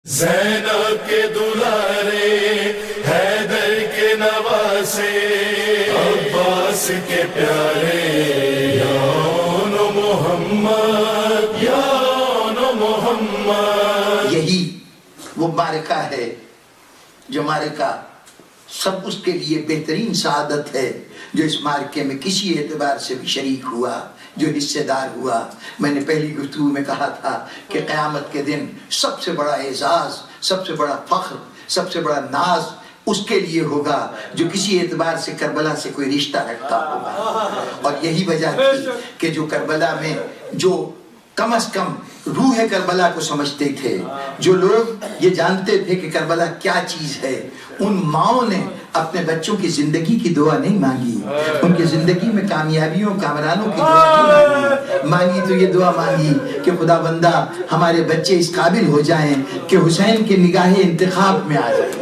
زینب کے دلارے، حیدر کے نواسے، عباس کے پیارے، یون محمد، یون محمد۔ یہی وہ معرکہ ہے جو معرکہ سب اس کے لیے بہترین سعادت ہے جو اس معرکے میں کسی اعتبار سے بھی شریک ہوا، جو حصے دار ہوا۔ میں نے پہلی گفتگو میں کہا تھا کہ قیامت کے دن سب سے بڑا اعزاز، سب سے بڑا فخر، سب سے بڑا ناز اس کے لیے ہوگا جو کسی اعتبار سے کربلا سے کوئی رشتہ رکھتا ہوگا۔ اور یہی وجہ تھی کہ جو کربلا میں جو کم از کم روح کربلا کو سمجھتے تھے، جو لوگ یہ جانتے تھے کہ کربلا کیا چیز ہے، ان ماؤں نے اپنے بچوں کی زندگی کی دعا نہیں مانگی، ان کی زندگی میں کامیابیوں کامرانوں کی دعا نہیں مانگی تو یہ دعا مانگی کہ خدا بندہ ہمارے بچے اس قابل ہو جائیں کہ حسین کے نگاہ انتخاب میں آ جائیں۔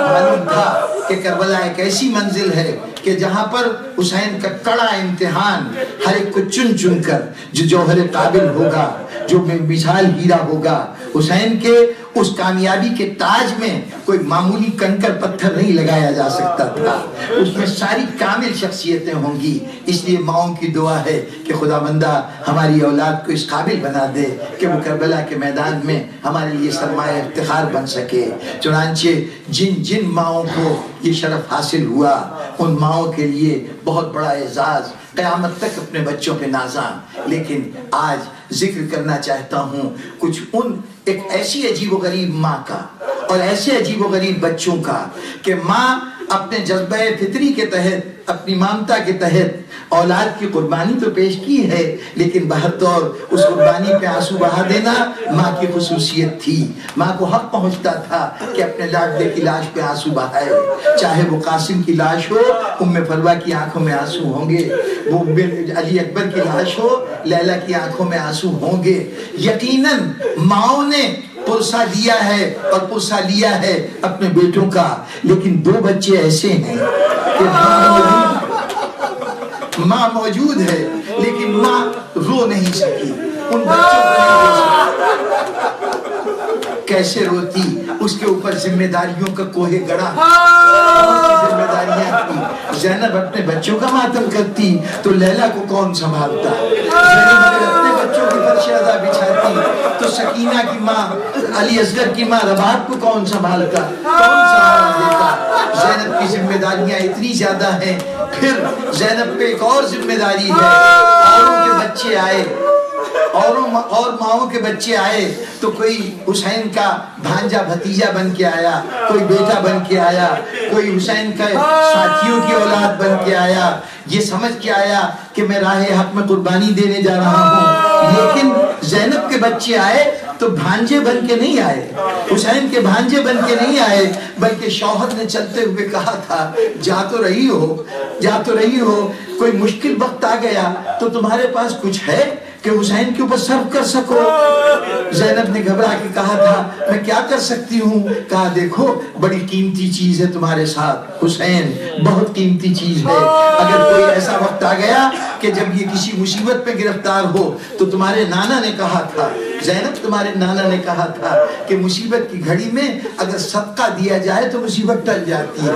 معلوم تھا کہ کربلا ایک ایسی منزل ہے کہ جہاں پر حسین کا کڑا امتحان ہر ایک کو چن چن کر جو جوہر قابل ہوگا، جو مثال ہیرا ہوگا، حسین کے اس کامیابی کے تاج میں کوئی معمولی کنکر پتھر نہیں لگایا جا سکتا تھا، اس میں ساری کامل شخصیتیں ہوں گی۔ اس لیے ماؤں کی دعا ہے کہ خدا بندہ ہماری اولاد کو اس قابل بنا دے کہ وہ کربلا کے میدان میں ہمارے لیے سرمایہ افتخار بن سکے۔ چنانچہ جن جن ماؤں کو یہ شرف حاصل ہوا، ان ماؤں کے لیے بہت بڑا اعزاز، قیامت تک اپنے بچوں پہ نازاں۔ لیکن آج ذکر کرنا چاہتا ہوں کچھ ان ایک ایسی عجیب و غریب ماں کا اور ایسے عجیب و غریب بچوں کا کہ ماں اپنے جذبہ فطری کے تحت، اپنی مامتا کے تحت اولاد کی قربانی تو پیش کی ہے، لیکن بہرطور اس قربانی پہ آنسو بہا دینا ماں کی خصوصیت تھی۔ ماں کو حق پہنچتا تھا کہ اپنے لاڈلے کی لاش پہ آنسو بہائے، چاہے وہ قاسم کی لاش ہو، ام فروہ کی آنکھوں میں آنسو ہوں گے، وہ علی اکبر کی لاش ہو، لیلا کی آنکھوں میں آنسو ہوں گے۔ یقیناً ماؤں نے پرسہ دیا ہے اور پرسہ لیا ہے اپنے بیٹوں کا، لیکن دو بچے ایسے ہیں کہ ماں موجود ہے لیکن ماں رو نہیں سکی، ان بچوں کو نہیں رو سکی۔ کیسے روتی؟ اس کے اوپر ذمہ داریوں کا کوہ گڑا، ذمہ داریاں تھی۔ زینب اپنے بچوں کا ماتم کرتی تو لیلا کو کون سنبھالتا؟ زینب اگر اپنے بچوں کی فرش ادا بچھاتی تو سکینہ کی ماں، علی اصغر کی ماں رباب کو کون سنبھالتا؟ کون سہارا دیتا؟ زینب کی ذمہ داریاں اتنی زیادہ ہیں۔ پھر زینب پہ ایک اور ذمہ داری ہے، اوروں کے بچے آئے، اور ماؤں کے بچے آئے تو کوئی حسین کا بھانجا بھتیجا بن کے آیا، کوئی بیٹا بن کے آیا، کوئی حسین کا ساتھیوں کی اولاد بن کے آیا، یہ سمجھ کے آیا کہ میں راہ حق میں قربانی دینے جا رہا ہوں۔ لیکن زینب کے بچے آئے تو بھانجے بن کے نہیں آئے، حسین کے بھانجے بن کے نہیں آئے، بلکہ شوہر نے چلتے ہوئے کہا تھا جا تو رہی ہو، کوئی مشکل وقت آ گیا تو تمہارے پاس کچھ ہے کہ حسین کے اوپر صرف کر سکو؟ زینب نے گھبرا کے کہا تھا میں کیا کر سکتی ہوں؟ کہا دیکھو بڑی قیمتی چیز ہے تمہارے ساتھ، حسین بہت قیمتی چیز ہے۔ اگر کوئی ایسا وقت آ گیا کہ جب یہ کسی مصیبت پہ گرفتار ہو تو تمہارے نانا نے کہا تھا، زینب تمہارے نانا نے کہا تھا کہ مصیبت کی گھڑی میں اگر صدقہ دیا جائے تو مصیبت ٹل جاتی ہے۔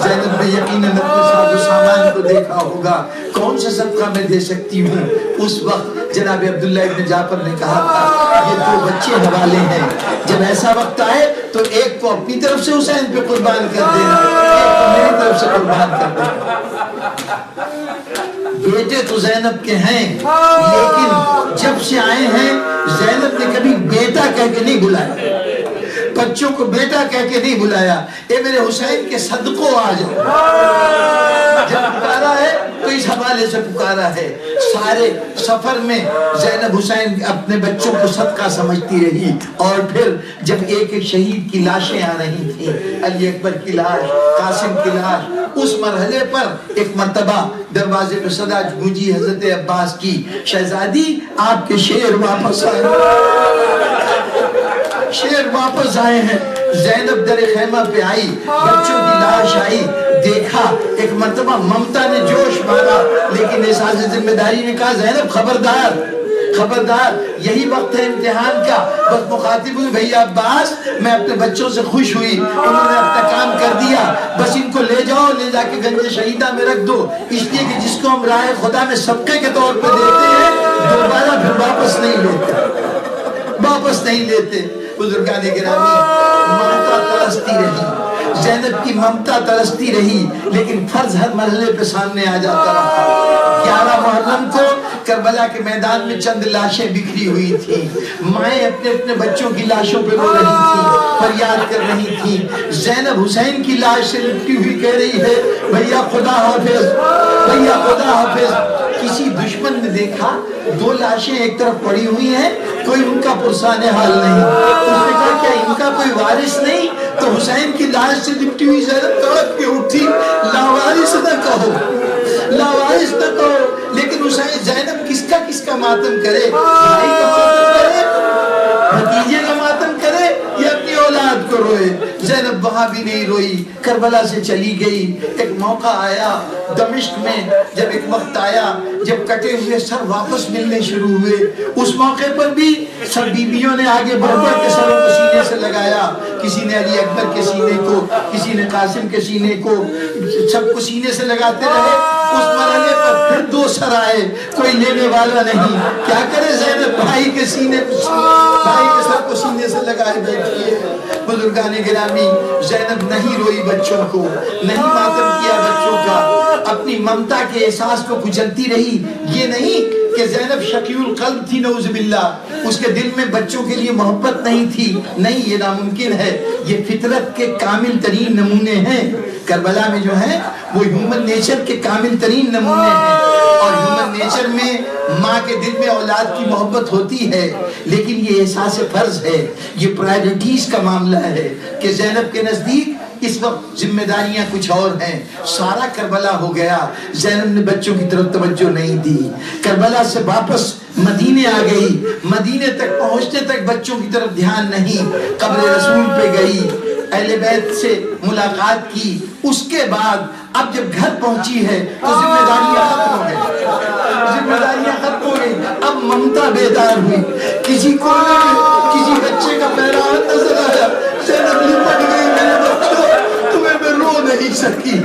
زینب نے یقیناً اپنے ساتھ سامان کو دیکھا ہوگا، کون سا صدقہ میں دے سکتی ہوں؟ اس وقت جناب عبداللہ ابن جعفر نے کہا تھا یہ دو بچے حوالے ہیں، جب ایسا وقت آئے تو ایک کو اپنی طرف سے حسین پہ قربان کر دینا، ایک کو میری طرف سے قربان کر دینا۔ بیٹے تو زینب کے ہیں، لیکن جب سے آئے ہیں زینب نے کبھی بیٹا کہہ کے نہیں بلایا، بچوں کو بیٹا کہہ کے نہیں بلایا، اے میرے حسین کے صدقوں آ جاؤ۔ جب پکارا ہے تو اس حوالے سے پکارا ہے۔ سارے سفر میں زینب حسین اپنے بچوں کو صدقہ سمجھتی رہی، اور پھر جب ایک ایک شہید کی لاشیں آ رہی تھیں، علی اکبر کی لاش، قاسم کی لاش، اس مرحلے پر ایک مرتبہ دروازے پہ صدا گونجی حضرت عباس کی، شہزادی آپ کے شیر واپس آئے، شیر واپس آئے ہیں۔ زینب در خیمہ پہ آئی، بچوں کی لاش آئی، دیکھا، ایک مرتبہ ممتا نے جوش مارا، لیکن احساس ذمہ داری نے کہا زینب خبردار، خبردار یہی وقت ہے امتحان کا. بس مخاطب ہوئی بھیا عباس میں اپنے بچوں سے خوش ہوئی, انہوں نے اپنا کام کر دیا, بس ان کو لے جاؤ, لے جا کے گنج شہیدہ میں رکھ دو, اس لیے کہ جس کو ہم راہ خدا میں صدقے کے طور پہ دیتے ہیں دوبارہ پھر واپس نہیں لیتے. بزرگان گرامی, ممتا ترستی رہی, زینب کی ممتا ترستی رہی, لیکن فرض ہر مرحلے پہ سامنے آ جاتا رہا. 11 محرم کو کربلا کے میدان میں چند لاشیں بکھری ہوئی تھیں, مائیں اپنے اپنے بچوں کی لاشوں پہ رو رہی تھیں, فریاد کر رہی تھیں. زینب حسین کی لاش سے لپٹی ہوئی کہہ رہی ہے بھیا خدا حافظ, بھیا خدا حافظ. کسی دشمن نے دیکھا 2 لاشیں ایک طرف پڑی ہوئی ہیں, کوئی ان کا پرسان حال نہیں. اس نے کہا کیا ان کا کوئی وارث نہیں؟ تو حسین کی لاش سے لپٹی ہوئی زینب تڑپ کے اٹھی, لاوارث نہ کہو, لاوارث نہ کہو. لیکن حسین زینب کس کا ماتم کرے؟ بھائی کا ماتم کرے, بھتیجے کا ماتم کرے, یا اپنی اولاد کو روئے؟ زینب وہاں بھی نہیں روئی, کربلا سے چلی گئی. ایک موقع آیا دمشق میں, جب ایک وقت آیا جب کٹے ہوئے سر واپس ملنے شروع ہوئے, اس موقع پر بھی سب بیویوں نے آگے بڑھ بڑھ کے سروں کو سینے سے لگایا. کسی نے علی اکبر کے سینے کو, کسی نے قاسم کے سینے کو, سب کو سینے سے لگاتے رہے. اس مرحلے پر پھر 2 سر آئے, کوئی لینے والا نہیں. کیا کرے زینب, بھائی کے سر کو سینے سے لگائے بیٹھی ہے. بزرگان گرامی, زینب نہیں روئی بچوں کو, نہیں ماتم کیا بچوں کا, اپنی ممتا کے احساس کو کچلتی رہی. یہ نہیں کہ زینب شقی القلب تھی نعوذ باللہ, اس کے دل میں بچوں کے لیے محبت نہیں تھی, نہیں, یہ ناممکن ہے. یہ فطرت کے کامل ترین نمونے ہیں. کربلا میں جو ہیں وہ ہیومن نیچر کے کامل ترین نمونے ہیں. اور ہیومن نیچر میں ماں کے دل میں اولاد کی محبت ہوتی ہے, لیکن یہ احساس فرض ہے, یہ پرائرٹیز کا معاملہ ہے کہ زینب کے نزدیک اس وقت ذمہ داریاں کچھ اور ہیں. سارا کربلا ہو گیا, زینب نے بچوں کی طرف توجہ نہیں دی. کربلا سے واپس مدینے آ گئی, مدینے تک پہنچنے تک بچوں کی طرف دھیان نہیں. قبر رسول پہ گئی, اہل بیت سے ملاقات کی. اس کے بعد اب جب گھر پہنچی ہے تو ذمہ داریاں ختم ہو گئی, ذمہ داریاں ختم ہو گئی. اب ممتا بیدار ہوئی. کسی کونے میں کسی بچے کا پیرا نظر آیا, زینب لپٹ گئی, میرے بچوں تمہیں میں رو نہیں سکی,